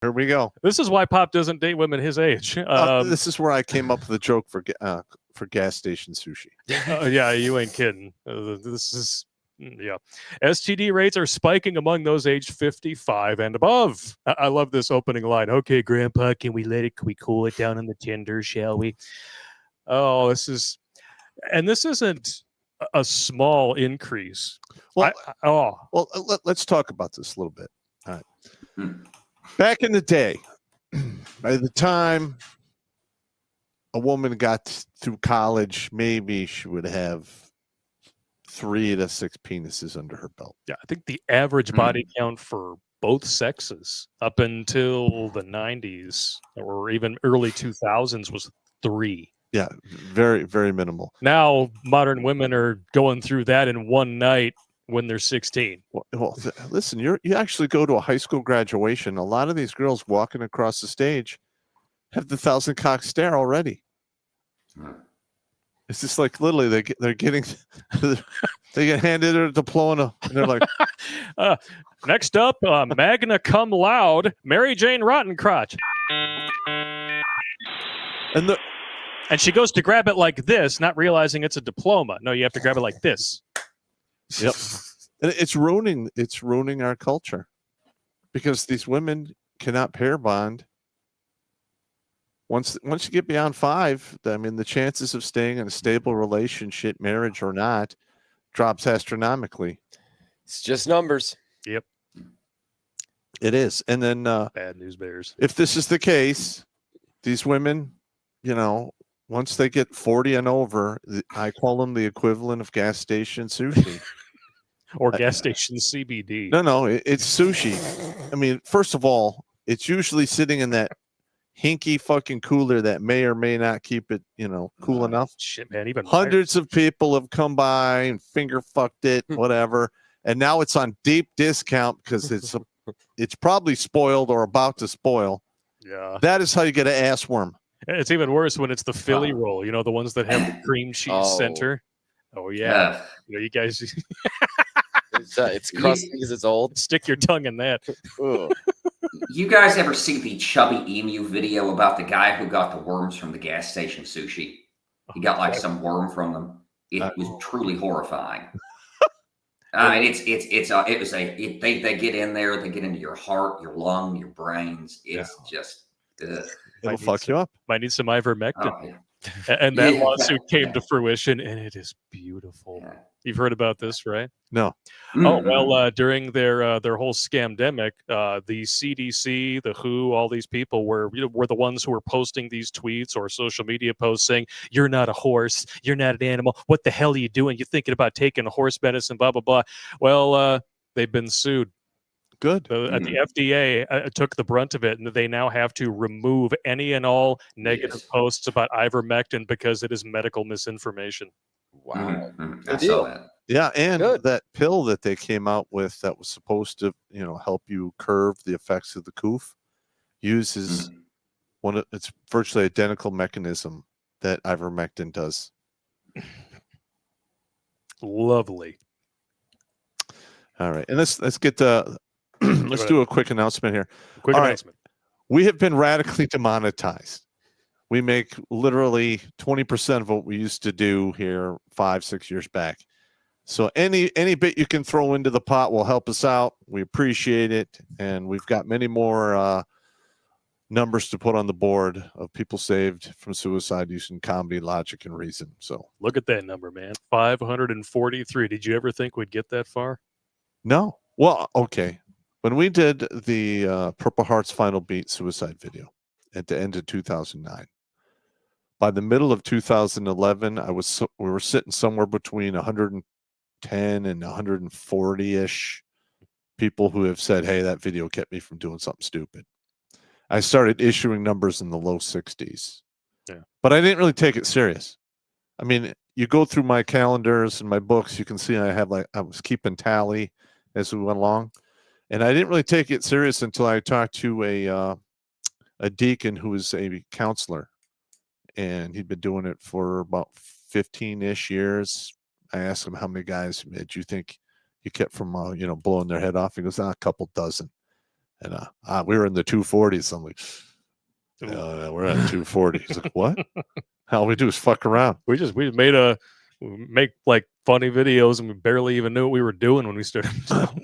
Here we go. This is why Pop doesn't date women his age. This is where I came up with a joke for gas station sushi. Yeah, you ain't kidding. This is yeah. STD rates are spiking among those aged 55 and above. I love this opening line. Okay, Grandpa, can we cool it down on the Tinder, shall we? Oh, this isn't a small increase. Well, let's talk about this a little bit. All right. Back in the day, by the time a woman got through college, maybe she would have 3 to 6 penises under her belt. Yeah, I think the average body count for both sexes up until the 90s or even early 2000s was 3. Yeah, very, very minimal. Now, modern women are going through that in one night when they're 16. Well, listen, you actually go to a high school graduation. A lot of these girls walking across the stage have the 1,000 cock stare already. It's just like literally they're getting they get handed a diploma and they're like, next up, magna cum laude, Mary Jane Rottencrotch. And she goes to grab it like this, not realizing it's a diploma. No, you have to grab it like this. Yep. And it's ruining our culture because these women cannot pair bond. Once you get beyond 5, I mean, the chances of staying in a stable relationship, marriage or not, drops astronomically. It's just numbers. Yep. It is. And then bad news bears. If this is the case, these women, once they get 40 and over, I call them the equivalent of gas station sushi. Or gas station CBD. No, it's sushi. I mean, first of all, it's usually sitting in that hinky fucking cooler that may or may not keep it, cool enough. Shit, man, even hundreds of people have come by and finger fucked it, whatever, and now it's on deep discount because it's probably spoiled or about to spoil. Yeah, that is how you get an ass worm. It's even worse when it's the Philly roll. The ones that have the cream cheese center. Oh yeah, you guys. It's crusty because it's old. Stick your tongue in that. You guys ever see the chubby emu video about the guy who got the worms from the gas station sushi? He got like some worm from them. It was truly horrifying. They get in there, they get into your heart, your lung, your brains. It's just it'll fuck you up. Might need some ivermectin. And that lawsuit came to fruition, and it is beautiful. Yeah. You've heard about this, right? No. Oh, well, during their whole scamdemic, the CDC, the WHO, all these people were the ones who were posting these tweets or social media posts saying, "You're not a horse. You're not an animal. What the hell are you doing? You're thinking about taking a horse medicine, blah, blah, blah." Well, they've been sued. Good. The FDA took the brunt of it, and they now have to remove any and all negative posts about ivermectin because it is medical misinformation. Wow. I saw that. Yeah, and that pill that they came out with that was supposed to, help you curb the effects of the coof uses it's virtually identical mechanism that ivermectin does. Lovely. All right, and let's get the let's do a quick announcement here. Quick announcement. We have been radically demonetized. We make literally 20% of what we used to do here 5-6 years back. So any bit you can throw into the pot will help us out. We appreciate it. And we've got many more numbers to put on the board of people saved from suicide using comedy, logic, and reason. So look at that number, man. 543. Did you ever think we'd get that far? No. Well, okay. When we did the Purple Heart's Final Beat suicide video at the end of 2009, by the middle of 2011, we were sitting somewhere between 110 and 140-ish people who have said, "Hey, that video kept me from doing something stupid." I started issuing numbers in the low 60s. Yeah. But I didn't really take it serious. I mean, you go through my calendars and my books, you can see I was keeping tally as we went along. And I didn't really take it serious until I talked to a deacon who was a counselor. And he'd been doing it for about 15-ish years. I asked him, "How many guys did you think you kept from, blowing their head off?" He goes, "A couple dozen." And we were in the 240s. I'm like, no, we're at 240. He's like, what? All we do is fuck around. We make like funny videos, and we barely even knew what we were doing when we started.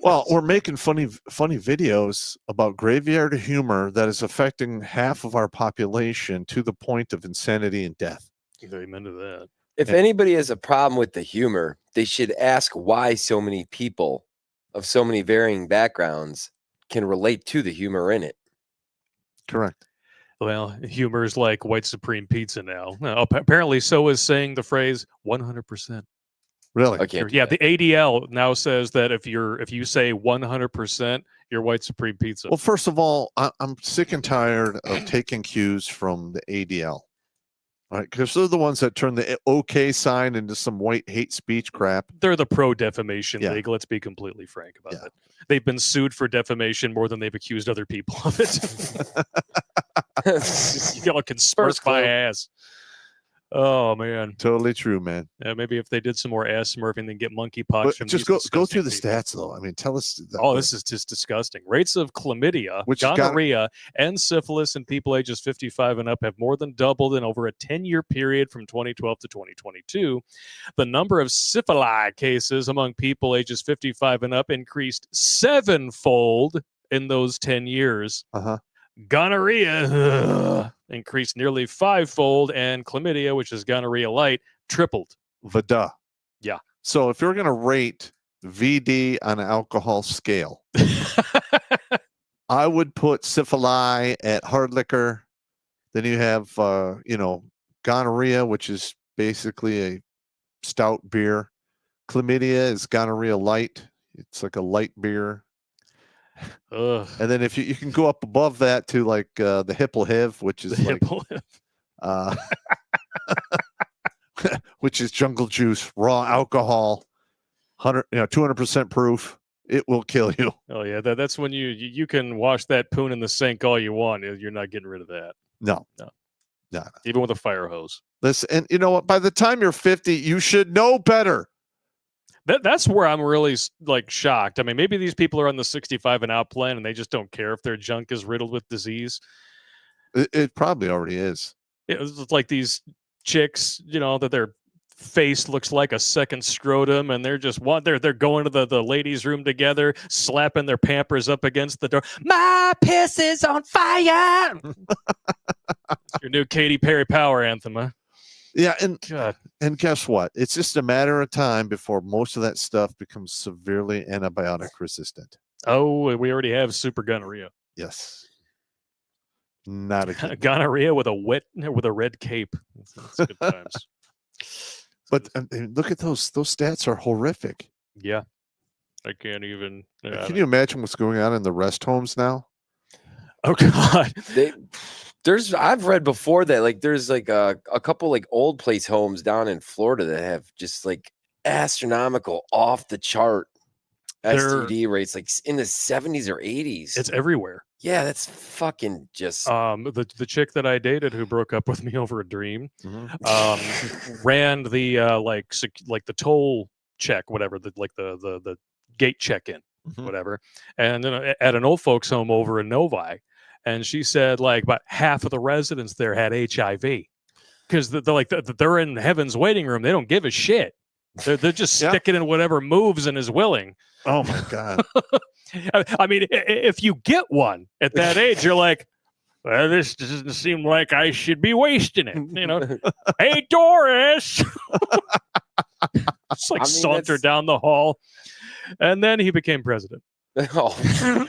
Well, we're making funny videos about graveyard humor that is affecting half of our population to the point of insanity and death. Amen to that. If anybody has a problem with the humor, they should ask why so many people of so many varying backgrounds can relate to the humor in it. Correct. Well, humor is like white supreme pizza now. Apparently, so is saying the phrase 100%. Really? Okay. Yeah, the ADL now says that if you say 100%, you're white supreme pizza. Well, first of all, I'm sick and tired of taking cues from the ADL. All right, because they're the ones that turn the OK sign into some white hate speech crap. They're the pro-defamation Yeah. league. Let's be completely frank about Yeah. it. They've been sued for defamation more than they've accused other people of it. Y'all can smirk First my clue. ass. Oh man. Totally true, man. Maybe if they did some more ass smurfing, then get monkeypox. But from just these go through the disgusting stats, though. I mean, tell us. Oh, this is just disgusting. Rates of chlamydia, Which has got- gonorrhea, and syphilis in people ages 55 and up have more than doubled in over a 10-year period from 2012 to 2022. The number of syphili cases among people ages 55 and up increased 7-fold in those 10 years. Uh-huh. Gonorrhea increased nearly 5-fold, and chlamydia, which is gonorrhea light, tripled. Vada. Yeah. So if you're going to rate VD on an alcohol scale, I would put syphili at hard liquor. Then you have, gonorrhea, which is basically a stout beer. Chlamydia is gonorrhea light. It's like a light beer. Ugh. And then if you can go up above that to like the Hipple-Hiv, which is like, which is jungle juice, raw alcohol, 200% proof. It will kill you. Oh yeah, that's when you can wash that poon in the sink all you want. You're not getting rid of that. No. Even with a fire hose. Listen, and you know what? By the time you're 50, you should know better. That's where I'm really like shocked. I mean, maybe these people are on the 65 and out plan, and they just don't care if their junk is riddled with disease. It probably already is. It's like these chicks, that their face looks like a second scrotum, and they're going to the ladies' room together, slapping their Pampers up against the door. My piss is on fire. It's your new Katy Perry power anthem, huh? Yeah, God. and guess what? It's just a matter of time before most of that stuff becomes severely antibiotic resistant. Oh, we already have super gonorrhea. Yes. Not again. Gonorrhea with a red cape. That's good times. But look at those stats are horrific. Yeah. I can't even. Can you imagine what's going on in the rest homes now? Oh God. I've read before that like there's like a couple like old place homes down in Florida that have just like astronomical off the chart STD rates, like in the 70s or 80s. It's everywhere. Yeah, that's fucking just the chick that I dated who broke up with me over a dream ran the like the toll check, whatever, the gate check-in, whatever, and then at an old folks home over in Novi. And she said like about half of the residents there had HIV because they're in heaven's waiting room. They don't give a shit. They're just sticking in whatever moves and is willing. Oh my God. I mean, if you get one at that age, you're like, well, this doesn't seem like I should be wasting it. Hey, Doris. Just like saunter down the hall. And then he became president. Oh.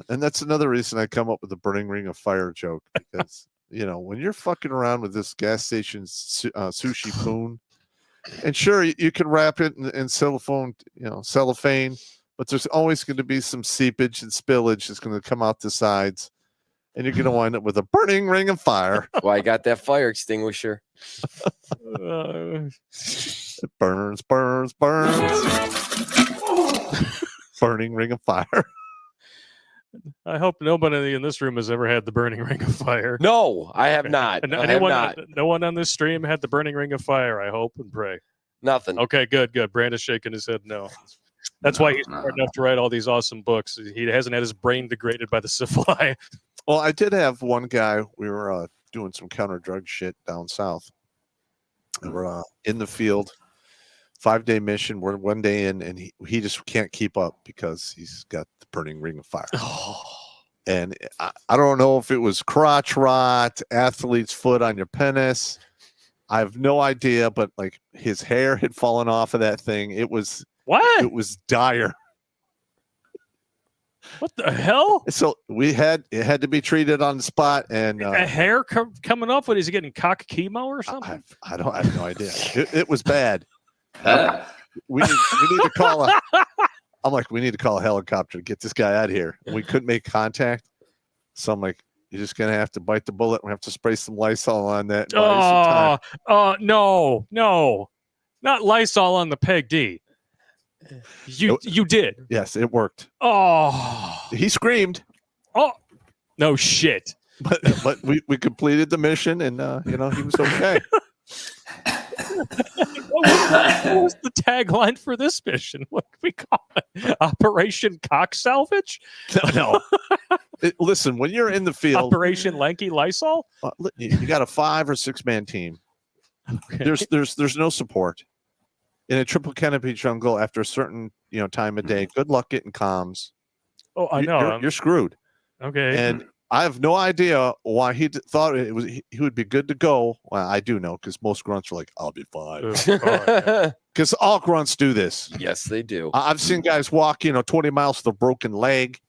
And that's another reason I come up with the burning ring of fire joke, because when you're fucking around with this gas station sushi poon, and sure you can wrap it in cellophane, but there's always going to be some seepage and spillage that's going to come out the sides, and you're going to wind up with a burning ring of fire. Well, I got that fire extinguisher. It burns. Burning ring of fire. I hope nobody in this room has ever had the burning ring of fire. No, I have not. And I have not. No one on this stream had the burning ring of fire, I hope and pray. Nothing. Okay, good. Brand is shaking his head no. That's why he's No, smart enough to write all these awesome books. He hasn't had his brain degraded by the syphilis. Well, I did have one guy. We were doing some counter drug shit down south. And we're in the field, 5-day mission. We're 1 day in, and he just can't keep up because he's got the burning ring of fire. And I don't know if it was crotch rot, athlete's foot on your penis. I have no idea, but like his hair had fallen off of that thing. It was What? It was dire. What the hell? So it had to be treated on the spot, and A hair coming up? What is he getting? Cock chemo or something? I have no idea. It was bad. Uh, We need to call I'm like, we need to call a helicopter to get this guy out of here. And we couldn't make contact. So I'm like, you're just gonna have to bite the bullet. We have to spray some Lysol on that. No, not Lysol on the Peg D. You did. Yes, it worked. Oh, He screamed, no shit. but we completed the mission, and he was okay. What was the tagline for this mission? What do we call it? Operation Cock Salvage? No. Listen, when you're in the field, Operation Lanky Lysol? you got a 5 or 6 man team. Okay. There's no support in a triple canopy jungle after a certain time of day. Good luck getting comms. Oh, I know. You're screwed. Okay. And I have no idea why he thought he would be good to go. Well, I do know, because most grunts are like, I'll be fine. Because all grunts do this. Yes, they do. I've seen guys walk 20 miles with a broken leg.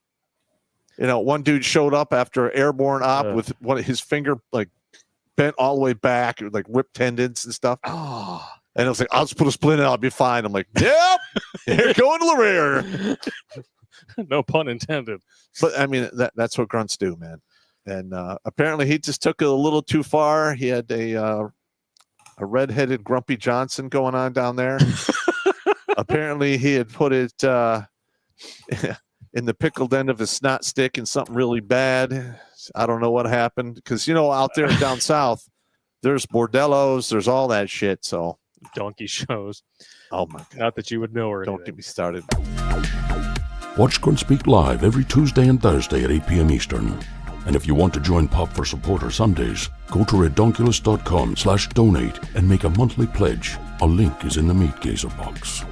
One dude showed up after airborne op with one of his finger like bent all the way back, like ripped tendons and stuff. Oh. And I was like, I'll just put a splint in, I'll be fine. I'm like, yep, you're going to the rear. No pun intended. But I mean, that's what grunts do, man. And apparently he just took it a little too far. He had a redheaded Grumpy Johnson going on down there. Apparently he had put it in the pickled end of his snot stick and something really bad. I don't know what happened, because out there down south, there's bordellos, there's all that shit. So Donkey shows. oh my god, Not that you would know or don't anything. get me started. Watch Grunt Speak live every Tuesday and Thursday at 8 p.m. Eastern. And if you want to join Pop for Supporter Sundays, go to redonkulous.com/donate and make a monthly pledge. A link is in the Meat Gazer box.